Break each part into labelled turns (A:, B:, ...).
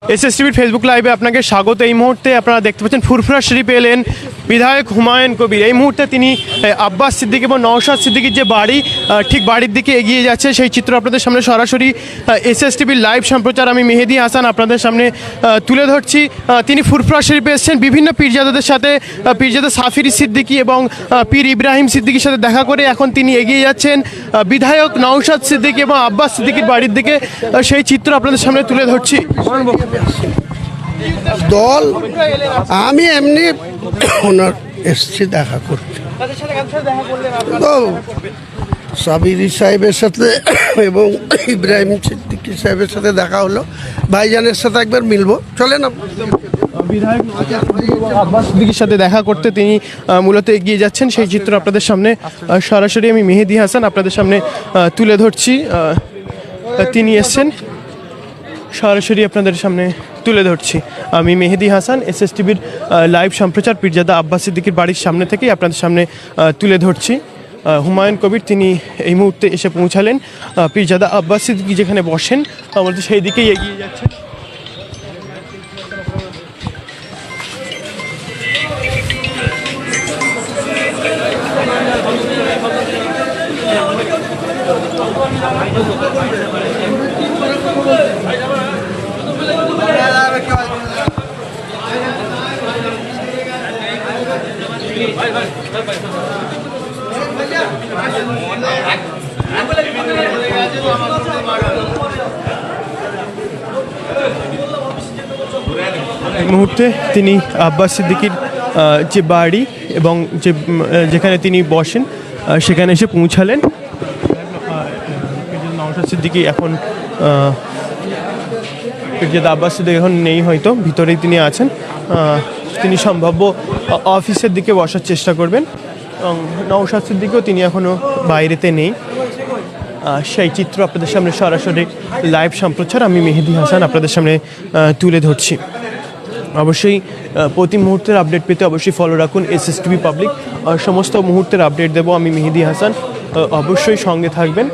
A: এসএসটিভির Facebook লাইভে আপনাকে স্বাগত। এই মুহূর্তে আপনারা দেখতে পাচ্ছেন ফুরফুরা শরীফে এলেন বিধায়ক হুমায়ুন কবির। এই মুহূর্তে তিনি আব্বাস সিদ্দিকী এবং নওশাদ সিদ্দিকীর যে বাড়ি, ঠিক বাড়ির দিকে এগিয়ে যাচ্ছে। সেই চিত্র আপনাদের সামনে সরাসরি এসএসটিভির লাইভ সম্প্রচার আমি মেহেদি হাসান আপনাদের সামনে তুলে ধরছি। তিনি ফুরফুরা শরীফে এসেছেন বিভিন্ন পীরজাদাদের সাথে, পীরজাদা সাফিরি সিদ্দিকী এবং পীর ইব্রাহিম সিদ্দিকীর সাথে দেখা করে এখন তিনি এগিয়ে যাচ্ছেন বিধায়ক নওশাদ সিদ্দিকী এবং আব্বাস সিদ্দিকীর বাড়ির দিকে। সেই চিত্র আপনাদের সামনে তুলে ধরছি।
B: দল আমি এমনি ওনার এসছি দেখা করতে, তো সাবিরি সাহেবের সাথে এবং ইব্রাহিম সিদ্দিকী সাহেবের সাথে দেখা হলো। ভাইজানের সাথে একবার মিলবো, চলেন না।
A: বিধায়ক আব্বাস সিদ্দিকীর সাথে দেখা করতে তিনি মূলত এগিয়ে যাচ্ছেন। সেই চিত্র আপনাদের সামনে সরাসরি আমি মেহেদি হাসান আপনাদের সামনে তুলে ধরছি। তিনি এসছেন, সরাসরি আপনাদের সামনে তুলে ধরছি আমি মেহেদি হাসান। এসএসটিভির লাইভ সম্প্রচার পীরজাদা আব্বাস সিদ্দিকীর বাড়ির সামনে থেকেই আপনাদের সামনে তুলে ধরছি। হুমায়ুন কবির তিনি এই মুহূর্তে এসে পৌঁছালেন পীরজাদা আব্বাস সিদ্দিকী যেখানে বসেন, আমাদের সেই দিকেই এগিয়ে যাচ্ছেন। এই মুহূর্তে তিনি আব্বাস সিদ্দিকীর যে বাড়ি এবং যেখানে তিনি বসেন সেখানে এসে পৌঁছালেন। নওশাদ সিদ্দিকী এখন পীরজাদা আব্বাস সিদ্দিকী এখন নেই, হয়তো ভিতরেই তিনি আছেন। তিনি সম্ভাব্য অফিসের দিকে বসার চেষ্টা করবেন এবং নওশাদ সিদ্দিকীও তিনি এখনও বাইরেতে নেই। সেই চিত্র আপনাদের সামনে সরাসরি লাইভ সম্প্রচার আমি মেহেদি হাসান আপনাদের সামনে তুলে ধরছি। অবশ্যই প্রতি মুহূর্তের আপডেট পেতে অবশ্যই ফলো রাখুন এসএসটিভি পাবলিক। সমস্ত মুহূর্তের আপডেট দেবো আমি মেহেদি হাসান, অবশ্যই সঙ্গে থাকবেন।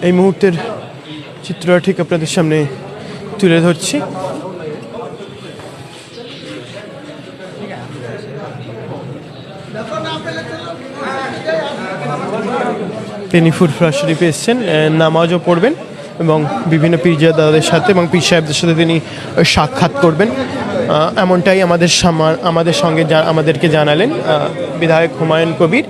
A: এই মুহূর্তের চিত্রটা ঠিক আপনাদের সামনে তুলে ধরছি। তিনি ফুরফুরা শরীফে এসছেন, নামাজও পড়বেন এবং বিভিন্ন পীরজাদাদের সাথে এবং পীর সাহেবদের সাথে তিনি সাক্ষাৎ করবেন, এমনটাই আমাদের সঙ্গে আমাদেরকে জানালেন বিধায়ক হুমায়ুন কবির।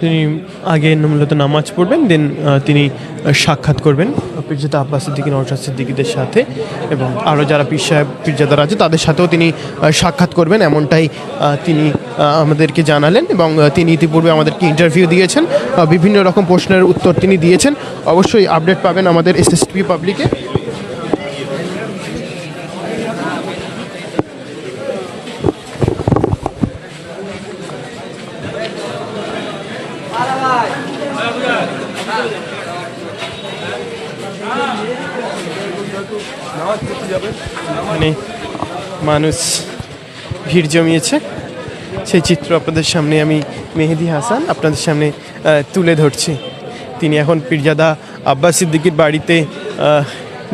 A: তিনি আগে মূলত নামাজ পড়বেন, দেন তিনি সাক্ষাৎ করবেন পীরজাদা আব্বাস সিদ্দিকী নওশাদ সিদ্দিকীদের সাথে এবং আরও যারা পীর সাহেব পীরজাদারা আছে তাদের সাথেও তিনি সাক্ষাৎ করবেন, এমনটাই তিনি আমাদেরকে জানালেন। এবং তিনি ইতিপূর্বে আমাদেরকে ইন্টারভিউ দিয়েছেন, বিভিন্ন রকম প্রশ্নের উত্তর তিনি দিয়েছেন। অবশ্যই আপডেট পাবেন আমাদের এসএসটিভি পাবলিকে। মানে মানুষ ভিড় জমিয়েছে, সেই চিত্র আপনাদের সামনে আমি মেহেদি হাসান আপনাদের সামনে তুলে ধরছি। তিনি এখন পীরজাদা আব্বাস সিদ্দিকীর বাড়িতে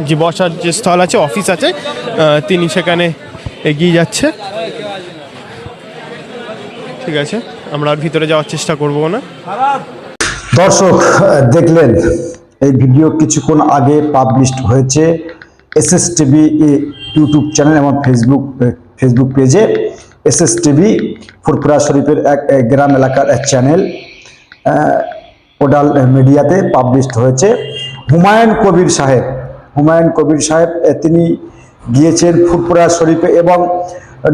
A: যে বসার যে স্থল আছে, অফিস আছে, তিনি সেখানে এগিয়ে যাচ্ছে। ঠিক আছে, আমরা আর ভিতরে যাওয়ার চেষ্টা করব না।
C: দর্শক দেখলেন, এই ভিডিও কিছুক্ষণ আগে পাবলিশড হয়েছে এসএসটিভি ইউটিউব চ্যানেল এবং ফেসবুক পেজে। এসএসটিভি ফুরফুরা শরীফের এক গ্রাম এলাকার চ্যানেল ওডাল মিডিয়াতে পাবলিশড হয়েছে। হুমায়ুন কবির সাহেব তিনি গিয়েছেন ফুরফুরা শরীফে এবং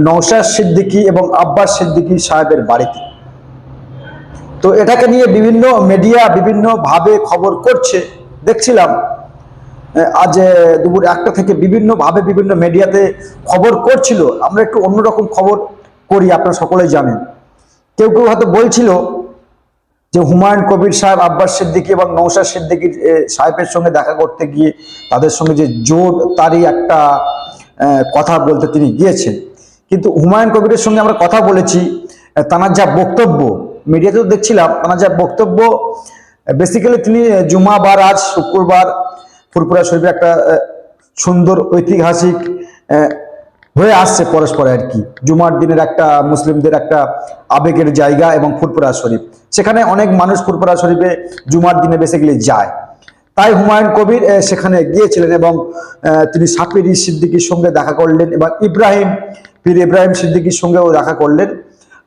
C: নওশাদ সিদ্দিকী এবং আব্বাস সিদ্দিকী সাহেবের বাড়িতে। তো এটাকে নিয়ে বিভিন্ন মিডিয়া বিভিন্নভাবে খবর করছে, দেখছিলাম আজ দুপুর 1টা থেকে বিভিন্নভাবে বিভিন্ন মিডিয়াতে খবর করছিল। আমরা একটু অন্যরকম খবর করি, আপনারা সকলেই জানেন। কেউ হয়তো বলছিল যে হুমায়ুন কবির সাহেব আব্বাস সিদ্দিকী এবং নওশাদ সিদ্দিকী সাহেবের সঙ্গে দেখা করতে গিয়ে তাদের সঙ্গে যে জোট, তারই একটা কথা বলতে তিনি গিয়েছেন। কিন্তু হুমায়ুন কবিরের সঙ্গে আমরা কথা বলেছি, তাঁর যা বক্তব্য মিডিয়াতেও দেখছিলাম, তাঁর যা বক্তব্য বেসিক্যালি তিনি জুমাবার, আজ শুক্রবার, ফুরফুরা শরীফে একটা সুন্দর ঐতিহাসিক হয়ে আসছে পরস্পরে আর কি। জুমার দিনের একটা মুসলিমদের একটা আবেগের জায়গা এবং ফুরফুরা শরীফ, সেখানে অনেক মানুষ ফুরফুরা শরীফে জুমার দিনে বেসিক্যালি যায়। তাই হুমায়ুন কবির সেখানে গিয়েছিলেন এবং তিনি সাপির সিদ্দিকীর সঙ্গে দেখা করলেন এবং পীর ইব্রাহিম সিদ্দিকীর সঙ্গেও দেখা করলেন।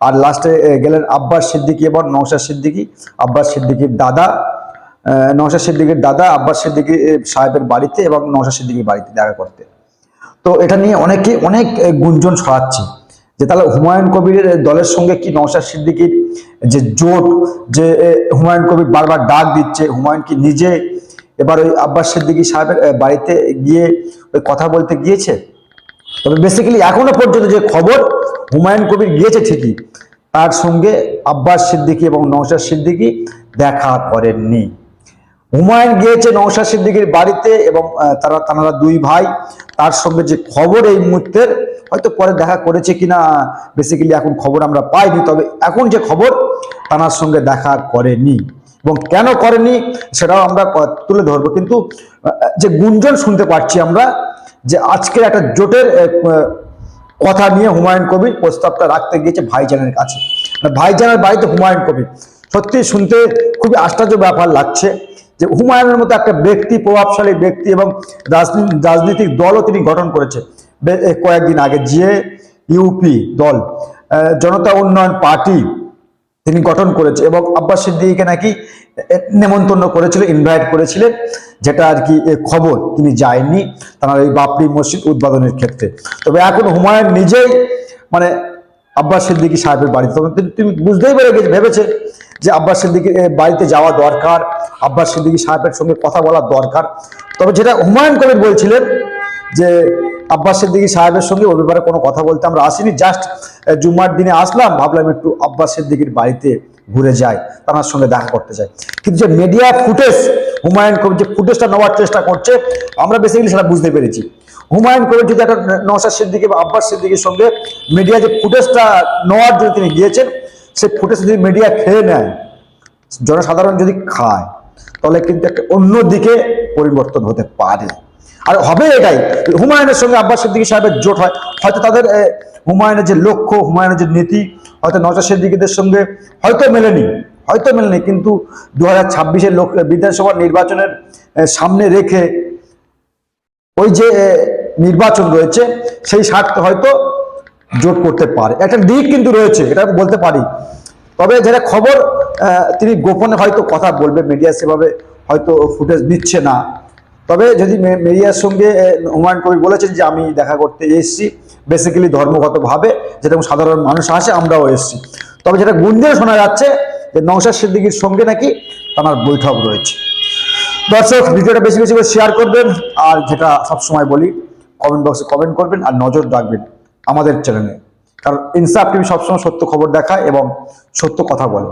C: আর লাস্টে গেলেন আব্বাস সিদ্দিকী এবং নওশাদ সিদ্দিকী, আব্বাস সিদ্দিকীর দাদা, নওশাদ সিদ্দিকীর দাদা আব্বাস সিদ্দিকী সাহেবের বাড়িতে এবং নওশাদ সিদ্দিকীর বাড়িতে দেখা করতে। তো এটা নিয়ে অনেক গুঞ্জন ছড়াচ্ছে যে তাহলে হুমায়ুন কবিরের দলের সঙ্গে কি নওশাদ সিদ্দিকীর যে জোট, যে হুমায়ুন কবির বারবার ডাক দিচ্ছে, হুমায়ুন কি নিজে এবার ওই আব্বাস সিদ্দিকী সাহেবের বাড়িতে গিয়ে ওই কথা বলতে গিয়েছে? তবে বেসিক্যালি এখনো পর্যন্ত যে খবর, হুমায়ুন কবির গিয়েছে ঠিকই, তার সঙ্গে আব্বাস সিদ্দিকী এবং নওশাদ সিদ্দিকী দেখা করেননি। হুমায়ুন গিয়েছে নওশাদ সিদ্দিকীর বাড়িতে এবং তারা দুই ভাই, তার সঙ্গে যে খবর এই মুহূর্তের, হয়তো পরে দেখা করেছে কিনা বেসিক্যালি এখন খবর আমরা পাইনি, তবে এখন যে খবর তার সঙ্গে দেখা করেনি এবং কেন করেনি সেটাও আমরা তুলে ধরবো। কিন্তু যে গুঞ্জন শুনতে পাচ্ছি আমরা যে আজকের একটা জোটের কথা নিয়ে হুমায়ুন কবির প্রস্তাবটা রাখতে গিয়েছে ভাইজানের কাছে, ভাইজানের বাড়িতে হুমায়ুন কবির। সত্যি শুনতে খুবই আশ্চর্য ব্যাপার লাগছে যে হুমায়ুনের মতো একটা ব্যক্তি, প্রভাবশালী ব্যক্তি এবং রাজনৈতিক দলও তিনি গঠন করেছে কয়েকদিন আগে, যে ইউপি দল, জনতা উন্নয়ন পার্টি তিনি গঠন করেছে এবং আব্বাস সিদ্দিকীকে নাকি নেমন্তন্ন করেছিল, ইনভাইট করেছিলেন, যেটা আর কি খবর। তিনি যায়নি তার এই বাবরি মসজিদ উদ্বোধনের ক্ষেত্রে। তবে এখন হুমায়ুন নিজেই মানে আব্বাস সিদ্দিকী সাহেবের বাড়িতে, তবে তিনি বুঝতেই পেরে ভেবেছে যে আব্বাস সিদ্দিকীর বাড়িতে যাওয়া দরকার, আব্বাস সিদ্দিকী সাহেবের সঙ্গে কথা বলা দরকার। তবে যেটা হুমায়ুন কবির বলছিলেন যে আব্বাস সিদ্দিকী সাহেবের সঙ্গে ওই ব্যাপারে কোনো কথা বলতে আমরা আসিনি, জাস্ট জুম্মার দিনে আসলাম, ভাবলাম একটু আব্বাস সিদ্দিকীর বাড়িতে ঘুরে যাই, তার সঙ্গে দেখা করতে চাই। কিন্তু যে মিডিয়া ফুটেজ হুমায়ুন কবির যে ফুটেজটা নেওয়ার চেষ্টা করছে, আমরা বেসিক্যালি সেটা বুঝতে পেরেছি। হুমায়ুন কবির যদি একটা নওশাদ সিদ্দিকী বা আব্বাস সিদ্দিকীর সঙ্গে মিডিয়া যে ফুটেজটা নেওয়ার জন্য তিনি গিয়েছেন, সেই ফুটেজ যদি মিডিয়া খেয়ে নেয়, জনসাধারণ যদি খায়, তাহলে কিন্তু একটা অন্য দিকে পরিবর্তন হতে পারে। আর হবে এটাই, হুমায়ুনের সঙ্গে আব্বাস সিদ্দিকী সাহেবের জোট হয়, হয়তো তাদের হুমায়ুনের যে লক্ষ্য, হুমায়ুনের যে নীতি হয়তো নওশাদ সিদ্দিকীদের সঙ্গে হয়তো মেলেনি, কিন্তু 2026-এর বিধানসভা নির্বাচনের সামনে রেখে ওই যে নির্বাচন রয়েছে, সেই স্বার্থে হয়তো জোট করতে পারে। একটা দিক কিন্তু রয়েছে, এটা বলতে পারি। তবে যেটা খবর, তিনি গোপনে হয়তো কথা বলবে, মিডিয়া সেভাবে হয়তো ফুটেজ নিচ্ছে না। তবে যদি মিডিয়ার সঙ্গে হুমায়ুন কবির বলেছেন যে আমি দেখা করতে এসেছি বেসিক্যালি ধর্মগতভাবে, যেরকম সাধারণ মানুষ আসে আমরাও এসেছি। তবে যেটা গুঞ্জন শোনা যাচ্ছে যে নওশাদ সিদ্দিকীর সঙ্গে নাকি তার বৈঠক রয়েছে। দর্শক, ভিডিওটা বেশি বেশি করে শেয়ার করবেন, আর যেটা সবসময় বলি, কমেন্ট বক্সে কমেন্ট করবেন আর নজর রাখবেন আমাদের চ্যানেলে, কারণ ইনসাফ টিভি সবসময় সত্য খবর দেখায় এবং সত্য কথা বলে।